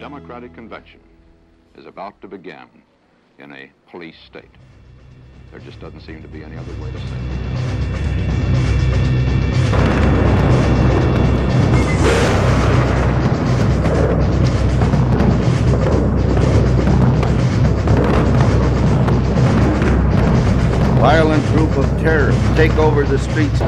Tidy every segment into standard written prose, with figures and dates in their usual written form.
Democratic Convention is about to begin in a police state. There just doesn't seem to be any other way to say it. Violent group of terrorists take over the streets.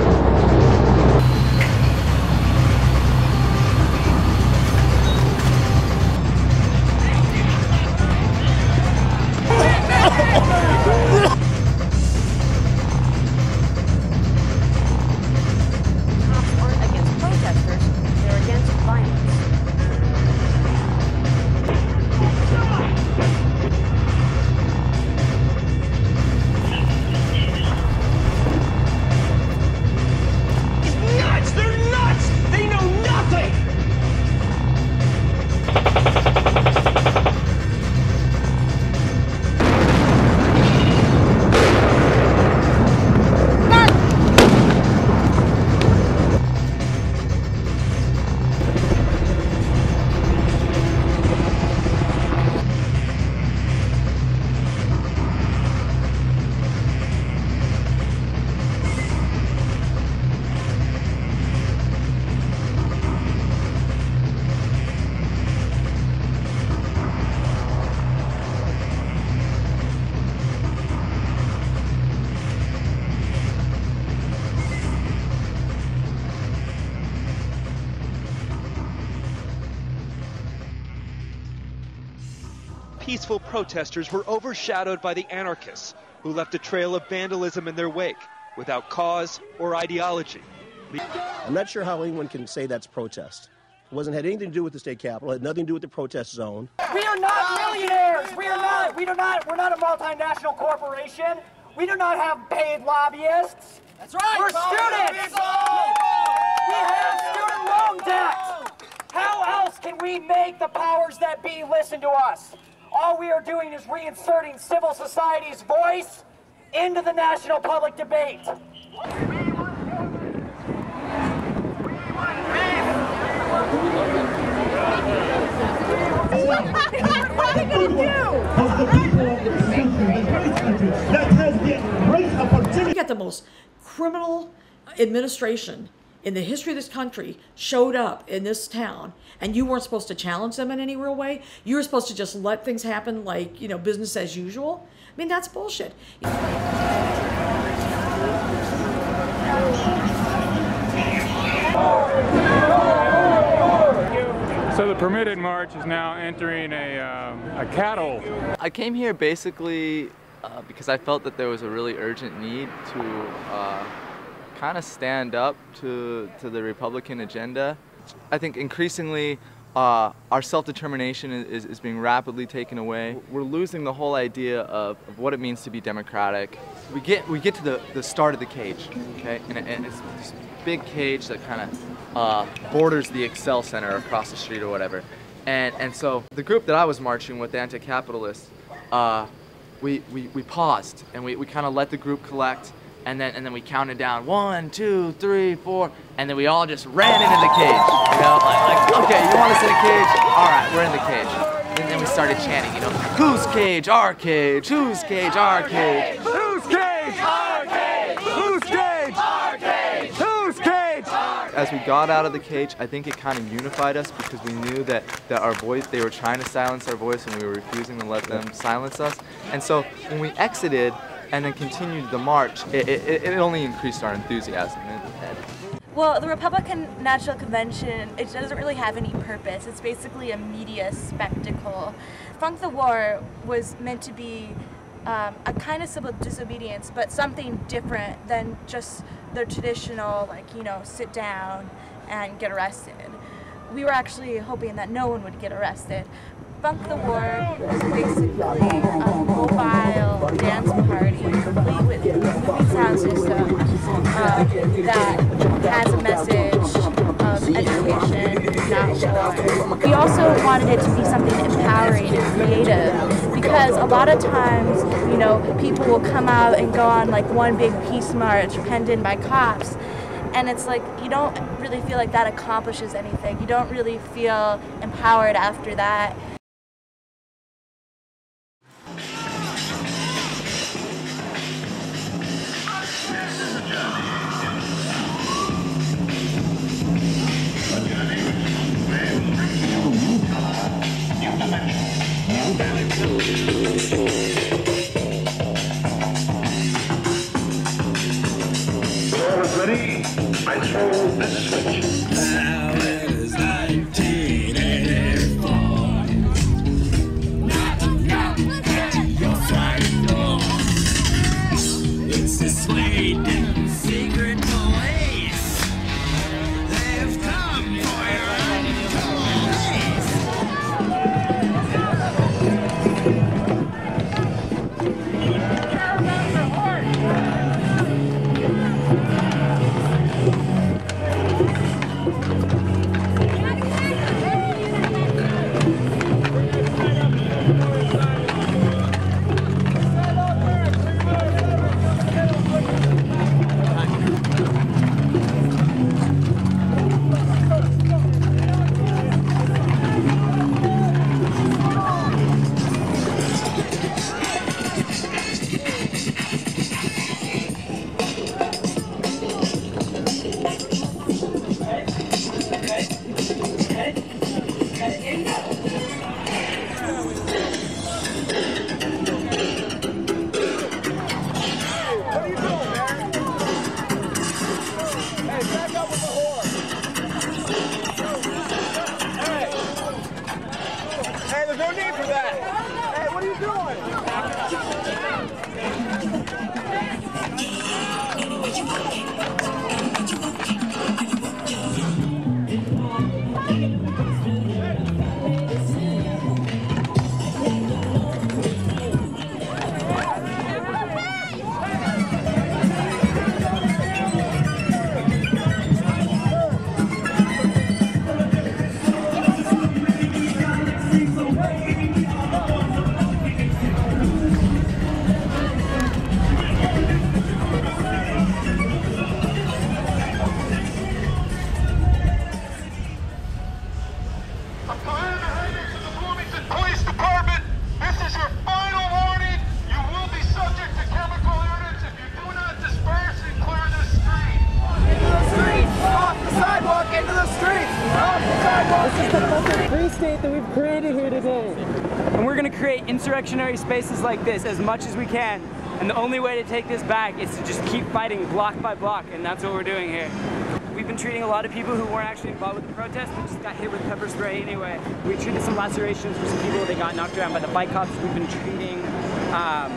Peaceful protesters were overshadowed by the anarchists who left a trail of vandalism in their wake without cause or ideology. I'm not sure how anyone can say that's protest. It had anything to do with the state capitol. It had nothing to do with the protest zone. We are not millionaires. We're not a multinational corporation. We do not have paid lobbyists. That's right. We're students. We have student loan debt. How else can we make the powers that be listen to us? All we are doing is reinserting civil society's voice into the national public debate. We got the most criminal administration in the history of this country showed up in this town, and you weren't supposed to challenge them in any real way. You were supposed to just let things happen like, you know, business as usual. I mean, that's bullshit. So the permitted march is now entering a cattle. I came here basically because I felt that there was a really urgent need to kind of stand up to the Republican agenda. I think increasingly our self-determination is being rapidly taken away. We're losing the whole idea of what it means to be democratic. We get to the start of the cage, okay, and it's this big cage that kind of borders the Excel Center across the street or whatever. And so the group that I was marching with, the anti-capitalists, we paused and we kind of let the group collect. And then we counted down 1, 2, 3, 4, and then we all just ran into the cage. You know, like okay, you want us in a cage? All right, we're in the cage. And then we started chanting, you know, whose cage? Our cage. Whose cage? Our cage. Whose cage? Our cage. Whose cage? Our cage. Whose cage? As we got out of the cage, I think it kind of unified us because we knew that our voice, they were trying to silence our voice and we were refusing to let them silence us. And so when we exited, and then continued the march, it only increased our enthusiasm. Well, the Republican National Convention, it doesn't really have any purpose. It's basically a media spectacle. Funk the War was meant to be a kind of civil disobedience, but something different than just the traditional, like, you know, sit down and get arrested. We were actually hoping that no one would get arrested. Funk the War is basically a mobile dance party complete with moving sound system that has a message of education, not war. We also wanted it to be something empowering and creative because a lot of times, you know, people will come out and go on like one big peace march penned in by cops, And it's like, you don't really feel like that accomplishes anything. You don't really feel empowered after that. Ready? I throw this switch. Now it is 1984. Knock at your front door. It's the Sweden secret police. They've come for your that we've created here today. And we're going to create insurrectionary spaces like this as much as we can. And the only way to take this back is to just keep fighting block by block, and that's what we're doing here. We've been treating a lot of people who weren't actually involved with the protest, but just got hit with pepper spray anyway. We treated some lacerations for some people that got knocked around by the bike cops. We've been treating a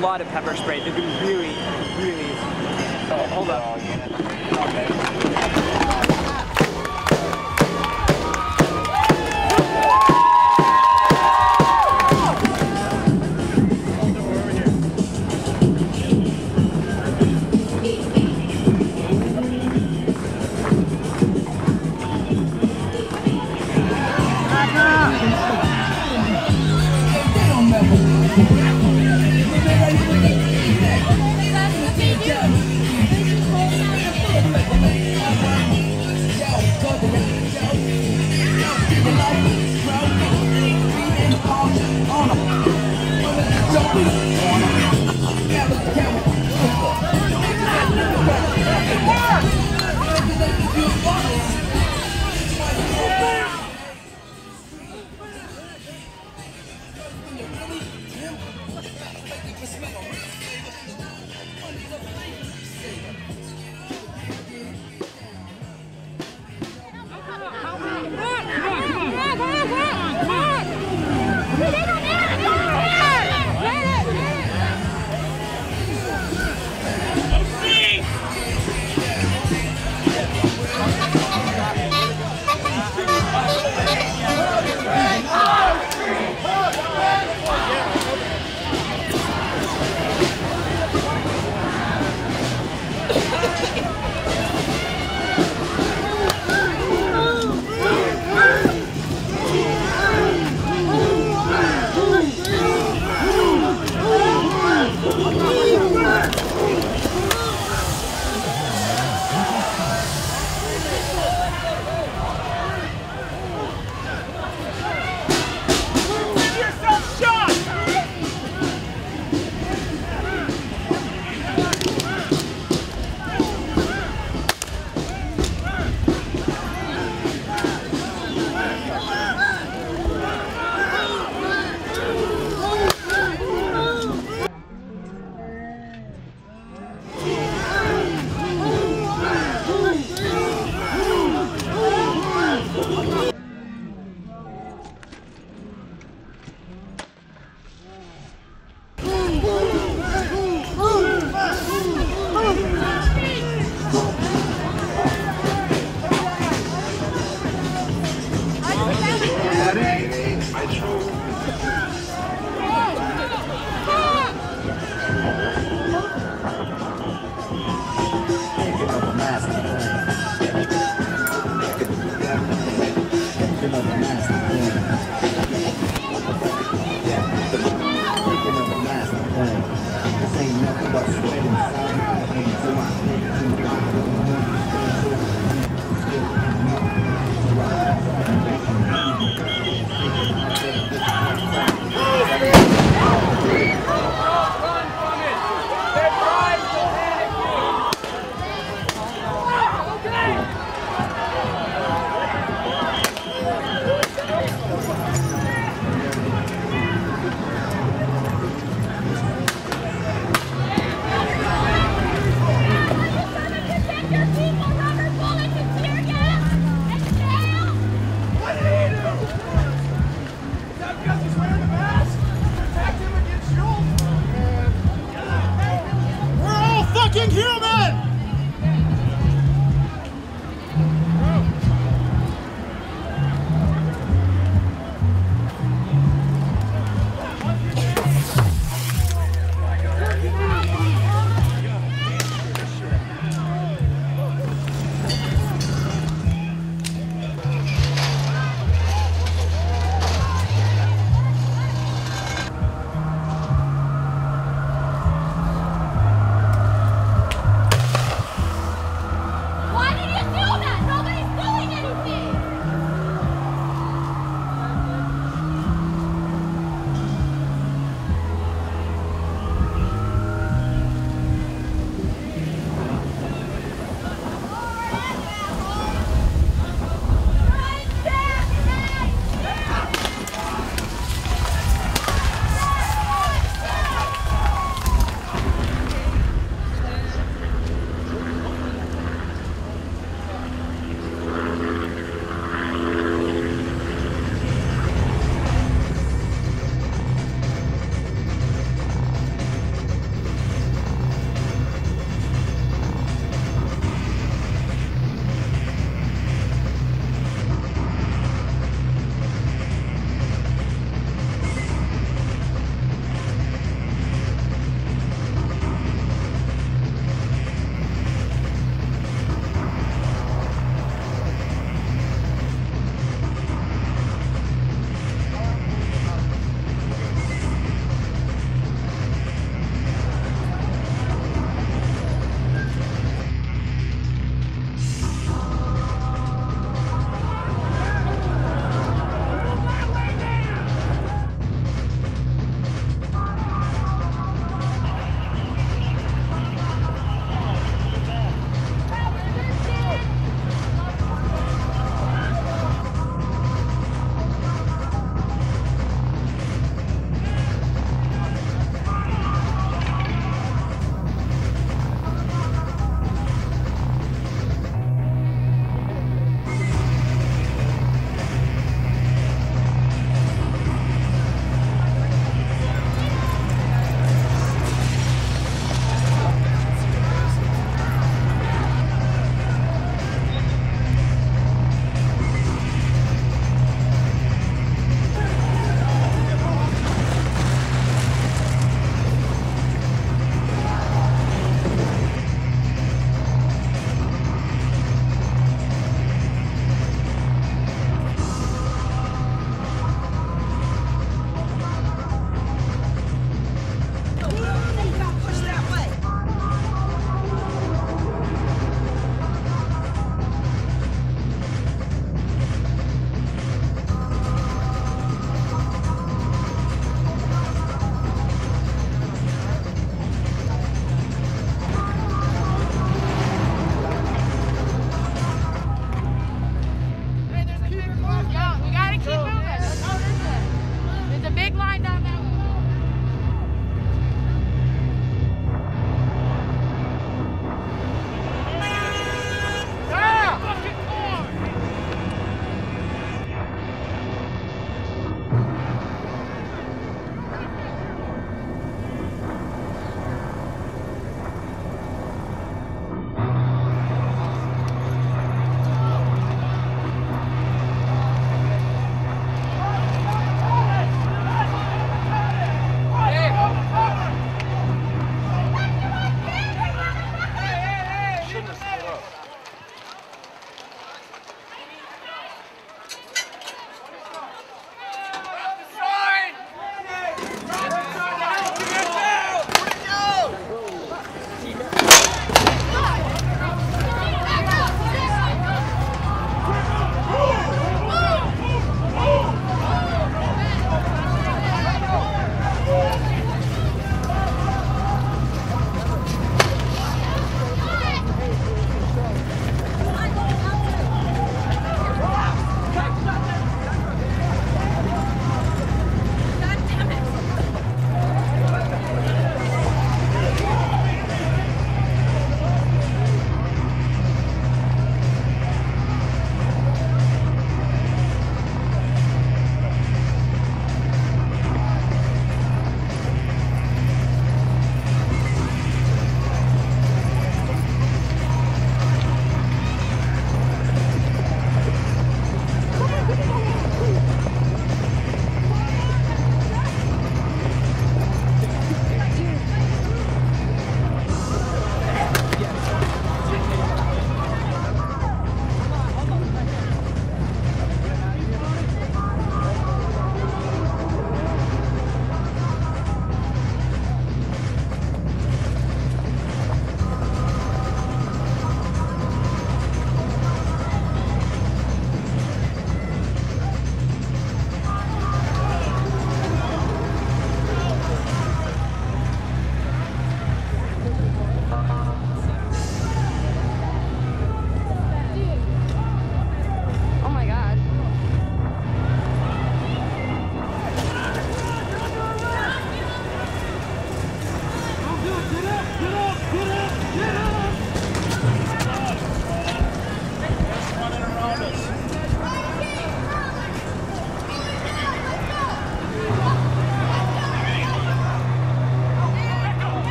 lot of pepper spray. They've been really, really... Oh, hold up.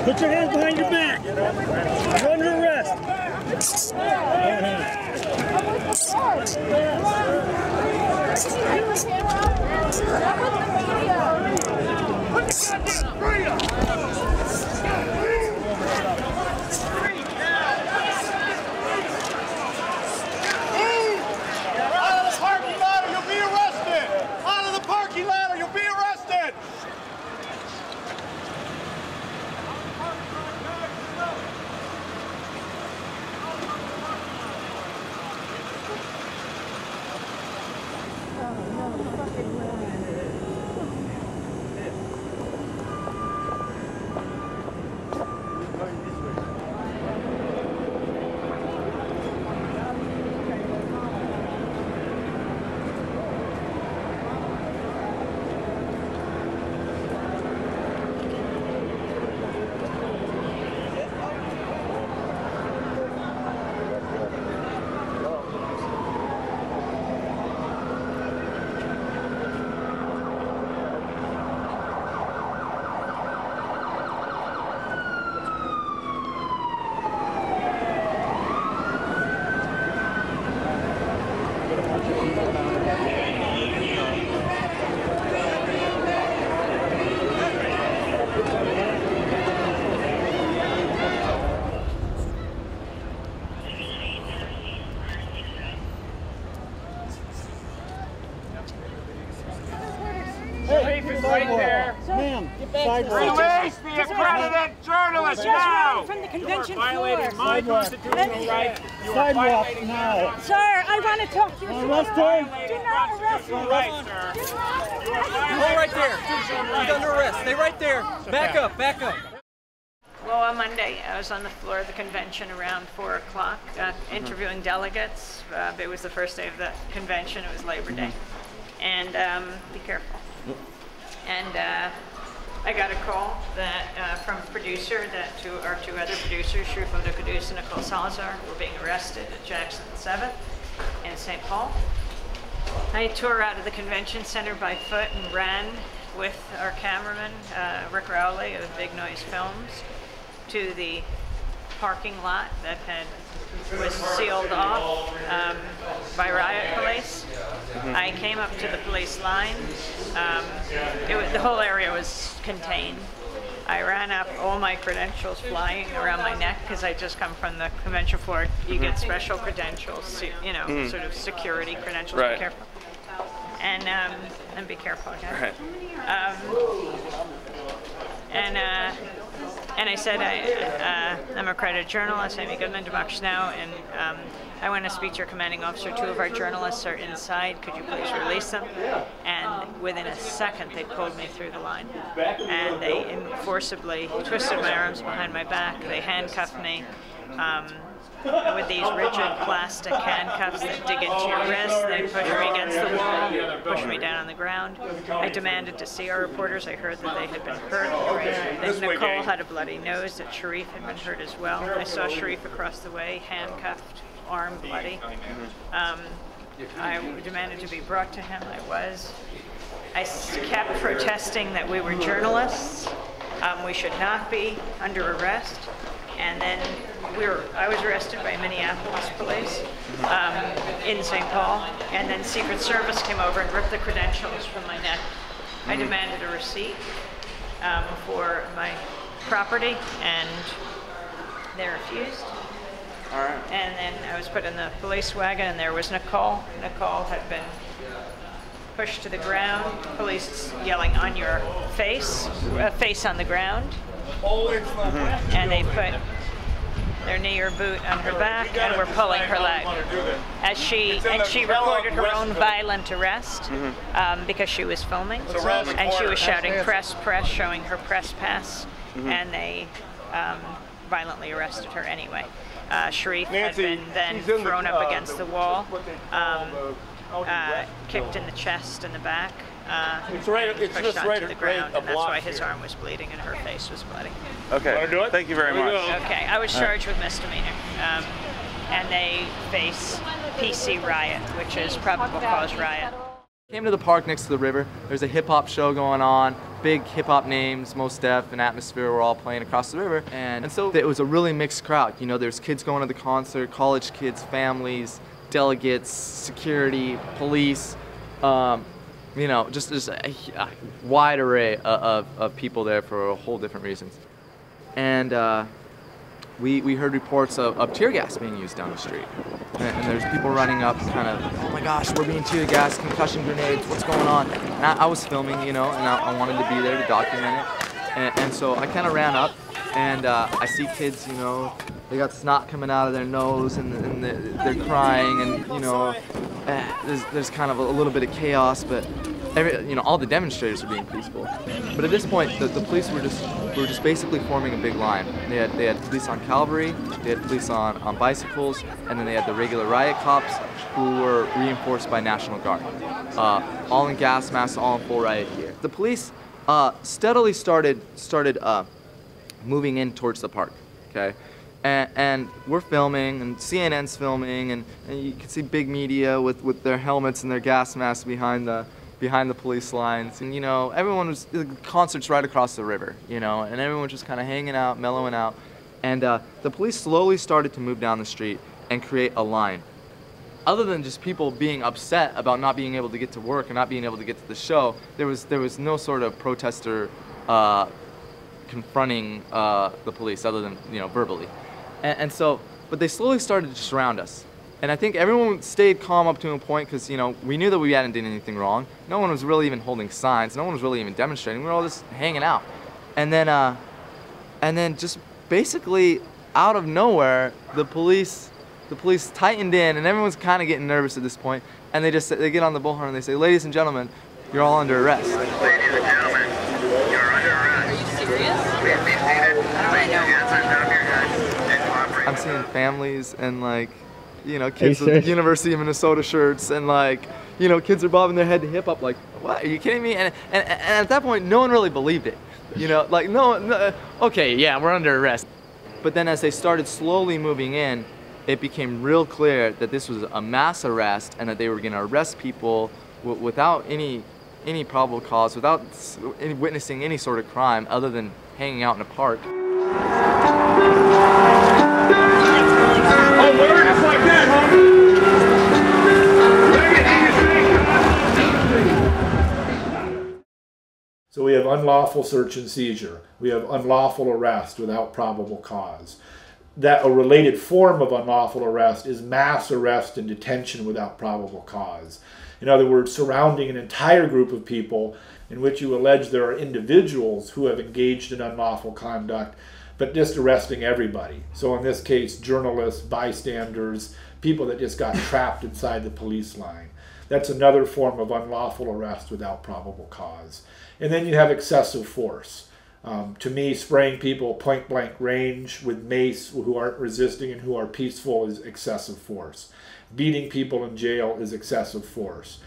Put your hands behind your back. You're under arrest. Right there. Ma'am, Release the accredited journalist now! From the convention You are violating my constitutional right. You are violating now. Sir, I want to talk to you. Arrest him. Do not arrest me. Right, sir. Go right there. He's under arrest. Stay right there. Back up. Back up. Well, on Monday, I was on the floor of the convention around 4 o'clock interviewing delegates. It was the first day of the convention. It was Labor Day. And be careful. And I got a call that from a producer that our two other producers, Shrufo Ducadus and Nicole Salazar, were being arrested at Jackson 7th in St. Paul. I tore out of the convention center by foot and ran with our cameraman, Rick Rowley of Big Noise Films, to the parking lot that was sealed off by riot police. I came up to the police line. The whole area was contained. I ran up, all my credentials flying around my neck because I just come from the convention floor. You get special credentials, you know, sort of security credentials. Right. Be careful. And be careful, okay? Right. And I said, I'm a accredited journalist, Amy Goodman, Democracy Now!, and I want to speak to your commanding officer. 2 of our journalists are inside. Could you please release them? And within a second, they pulled me through the line. And they forcibly twisted my arms behind my back. They handcuffed me with these rigid plastic handcuffs that dig into your wrist. They pushed me against the wall, pushed me down on the ground. I demanded to see our reporters. I heard that they had been hurt. That Nicole had a bloody nose, that Sharif had been hurt as well. I saw Sharif across the way, handcuffed, arm bloody. I demanded to be brought to him. I was. I kept protesting that we were journalists. We should not be under arrest. And then I was arrested by Minneapolis police in St. Paul, and then Secret Service came over and ripped the credentials from my neck. I demanded a receipt for my property, and they refused. All right. And then I was put in the police wagon, and there was Nicole. Nicole had been pushed to the ground, police yelling, "On your face," face on the ground. And they put their knee or boot on her back and were pulling her leg. And she recorded her own violent arrest because she was filming. And she was shouting, "Press, press," showing her press pass. And they violently arrested her anyway. Sharif had been then thrown up against the wall, kicked in the chest and the back. It's just right to the ground, and that's why his arm was bleeding and her face was bloody. Okay, thank you very much. Okay, I was charged with misdemeanor, and they face PC riot, which is probable cause riot. Came to the park next to the river. There's a hip-hop show going on. big hip-hop names, Mos Def and Atmosphere were all playing across the river. And so it was a really mixed crowd. You know, there's kids going to the concert, college kids, families, delegates, security, police, you know, just a wide array of people there for a whole different reasons. And we heard reports of tear gas being used down the street. And there's people running up kind of, oh my gosh, we're being tear gassed, concussion grenades, what's going on? And I was filming, you know, and I wanted to be there to document it. And so I kind of ran up, and I see kids, you know, they got snot coming out of their nose, and they're crying, and, you know, there's kind of a little bit of chaos, but you know, all the demonstrators are being peaceful. But at this point, the police were just basically forming a big line. They had police on cavalry, they had police on bicycles, and then they had the regular riot cops who were reinforced by National Guard. All in gas masks, all in full riot gear. The police steadily started moving in towards the park, okay? And we're filming, and CNN's filming, and you can see big media with their helmets and their gas masks behind the police lines. And, you know, the concert's right across the river, you know, and everyone just kind of hanging out, mellowing out. And the police slowly started to move down the street and create a line. Other than just people being upset about not being able to get to work and not being able to get to the show, there was no sort of protester confronting the police other than, you know, verbally. And so, but they slowly started to surround us. And I think everyone stayed calm up to a point because, you know, we knew that we hadn't done anything wrong. No one was really even holding signs. No one was really even demonstrating. We were all just hanging out. And then just basically out of nowhere, the police tightened in, and everyone's kind of getting nervous at this point. And they get on the bullhorn and they say, "Ladies and gentlemen, you're all under arrest." Ladies and gentlemen, you're under arrest. Are you serious? Please be seated. Place your hands on top of your head and cooperate. I'm seeing families and, like, you know, kids with University of Minnesota shirts, and, like, you know, kids are bobbing their head to hip hop, like, what, are you kidding me? And at that point, no one really believed it. You know, like, no, okay, yeah, we're under arrest. But then as they started slowly moving in, it became real clear that this was a mass arrest and that they were gonna arrest people without any probable cause, without witnessing any sort of crime other than hanging out in a park. So we have unlawful search and seizure. We have unlawful arrest without probable cause. That a related form of unlawful arrest is mass arrest and detention without probable cause. In other words, surrounding an entire group of people in which you allege there are individuals who have engaged in unlawful conduct, but just arresting everybody. So in this case, journalists, bystanders, people that just got trapped inside the police line. That's another form of unlawful arrest without probable cause. And then you have excessive force. To me, spraying people point blank range with mace who aren't resisting and who are peaceful is excessive force. Beating people in jail is excessive force.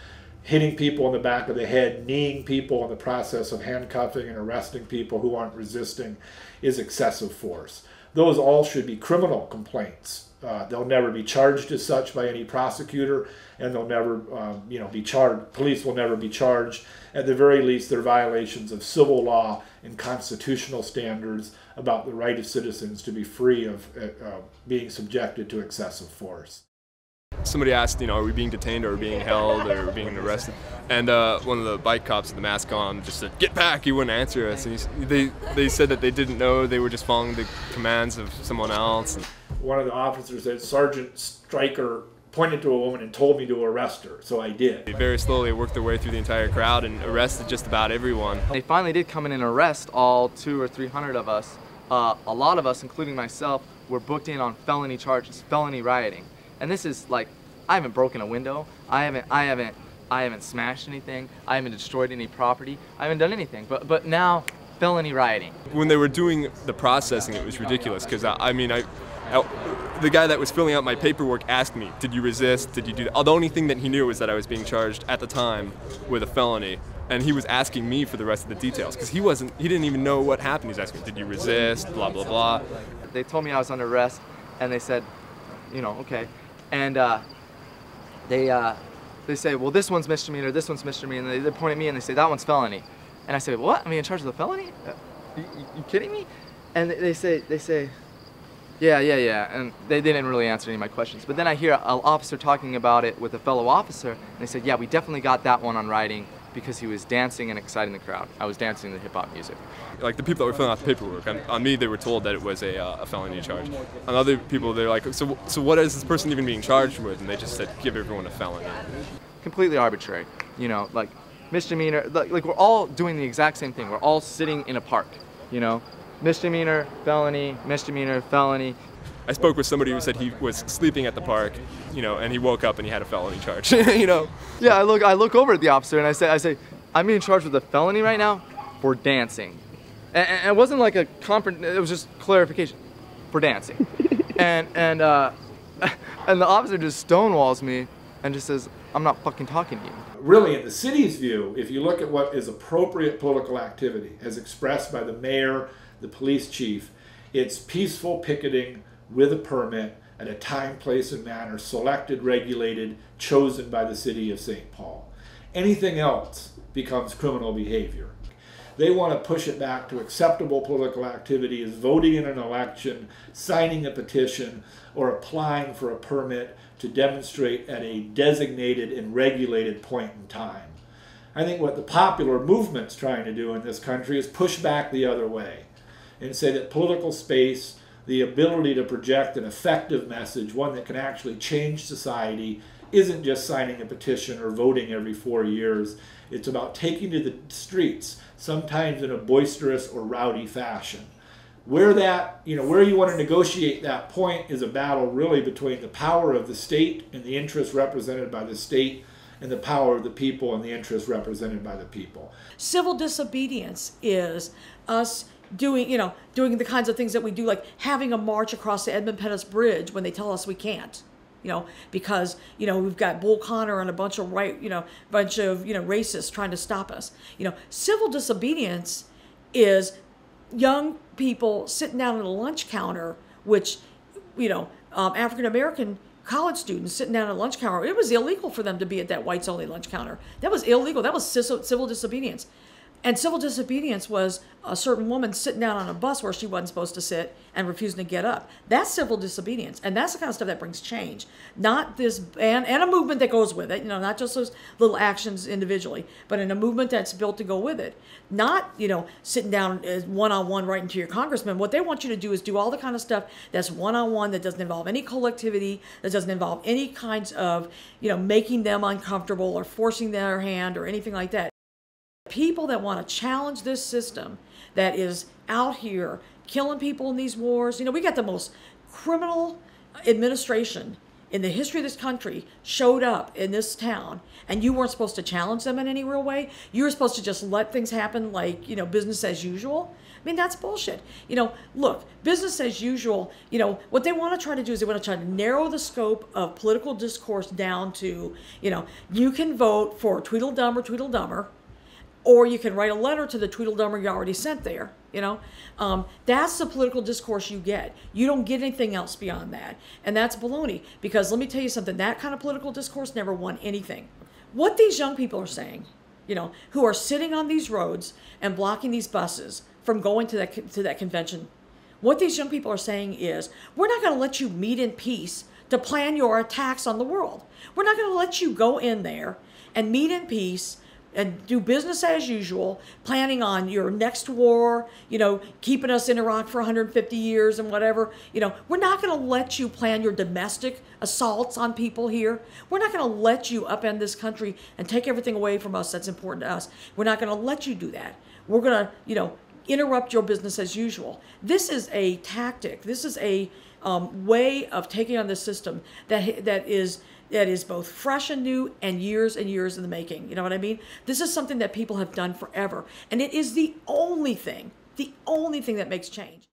Hitting people in the back of the head, kneeing people in the process of handcuffing and arresting people who aren't resisting is excessive force. Those all should be criminal complaints. They'll never be charged as such by any prosecutor, and they'll never be charged. Police will never be charged. At the very least, they're violations of civil law and constitutional standards about the right of citizens to be free of being subjected to excessive force. Somebody asked, are we being detained or being held or being arrested? And one of the bike cops with the mask on just said, "Get back!" He wouldn't answer us. And they said that they didn't know, they were just following the commands of someone else. One of the officers said, "Sergeant Stryker pointed to a woman and told me to arrest her," so I did. They very slowly worked their way through the entire crowd and arrested just about everyone. They finally did come in and arrest all 200 or 300 of us. A lot of us, including myself, were booked in on felony charges, felony rioting. And this is like, I haven't broken a window, I haven't smashed anything, I haven't destroyed any property, I haven't done anything, but now felony rioting. When they were doing the processing, it was ridiculous, because the guy that was filling out my paperwork asked me, "Did you resist? Did you do that?" The only thing that he knew was that I was being charged at the time with a felony, and he was asking me for the rest of the details, because he didn't even know what happened. He's asking me, "Did you resist?" Blah, blah, blah. They told me I was under arrest, and they said, okay. And they say, "Well, this one's misdemeanor, this one's misdemeanor," and they point at me and they say, "That one's felony." And I say, what? Am I in charge of the felony? You kidding me? And they say, yeah. And they didn't really answer any of my questions. But then I hear an officer talking about it with a fellow officer, and they said, yeah, we definitely got that one on writing because he was dancing and exciting the crowd. I was dancing to hip-hop music. Like the people that were filling out the paperwork, on me they were told that it was a felony charge. On other people they're like, so what is this person even being charged with? And they just said, give everyone a felony. Completely arbitrary, you know, like misdemeanor, like we're all doing the exact same thing. We're all sitting in a park, you know, misdemeanor, felony, misdemeanor, felony. I spoke with somebody who said he was sleeping at the park, you know, and he woke up and he had a felony charge, you know. Yeah, I look over at the officer and I say, I'm being charged with a felony right now for dancing. And it wasn't like a conference, it was just clarification for dancing. and the officer just stonewalls me and just says, I'm not fucking talking to you. Really, in the city's view, if you look at what is appropriate political activity as expressed by the mayor, the police chief, it's peaceful picketing with a permit at a time, place, and manner selected, regulated, chosen by the city of St. Paul. Anything else becomes criminal behavior. They want to push it back to acceptable political activity as voting in an election, signing a petition, or applying for a permit to demonstrate at a designated and regulated point in time. I think what the popular movement's trying to do in this country is push back the other way and say that political space, the ability to project an effective message, one that can actually change society, isn't just signing a petition or voting every 4 years. It's about taking to the streets, sometimes in a boisterous or rowdy fashion. Where you want to negotiate that point is a battle really between the power of the state and the interests represented by the state and the power of the people and the interests represented by the people. Civil disobedience is us doing the kinds of things that we do, like having a march across the Edmund Pettus Bridge when they tell us we can't. Because we've got Bull Connor and a bunch of racists trying to stop us. Civil disobedience is young people sitting down at a lunch counter, which African American college students sitting down at a lunch counter. It was illegal for them to be at that whites only lunch counter. That was illegal. That was civil disobedience. And civil disobedience was a certain woman sitting down on a bus where she wasn't supposed to sit and refusing to get up. That's civil disobedience. And that's the kind of stuff that brings change. Not this, and a movement that goes with it, not just those little actions individually, but in a movement that's built to go with it. Not, sitting down one-on-one writing to your congressman. What they want you to do is do all the kind of stuff that's one-on-one, that doesn't involve any collectivity, that doesn't involve any kinds of, making them uncomfortable or forcing their hand or anything like that. People that want to challenge this system that is out here killing people in these wars. We got the most criminal administration in the history of this country showed up in this town, and you weren't supposed to challenge them in any real way. You were supposed to just let things happen like, business as usual. I mean, that's bullshit. Look, business as usual, what they want to try to do is they want to try to narrow the scope of political discourse down to, you can vote for Tweedledum or Tweedledummer, or you can write a letter to the Tweedledummer you already sent there, That's the political discourse you get. You don't get anything else beyond that. And that's baloney. Because let me tell you something, that kind of political discourse never won anything. What these young people are saying, who are sitting on these roads and blocking these buses from going to that convention, what these young people are saying is, we're not going to let you meet in peace to plan your attacks on the world. We're not going to let you go in there and meet in peace and do business as usual, planning on your next war, keeping us in Iraq for 150 years and whatever. We're not going to let you plan your domestic assaults on people here. We're not going to let you upend this country and take everything away from us that's important to us. We're not going to let you do that. We're going to, interrupt your business as usual. This is a tactic. This is a way of taking on this system that is both fresh and new and years in the making. You know what I mean? This is something that people have done forever. And it is the only thing that makes change.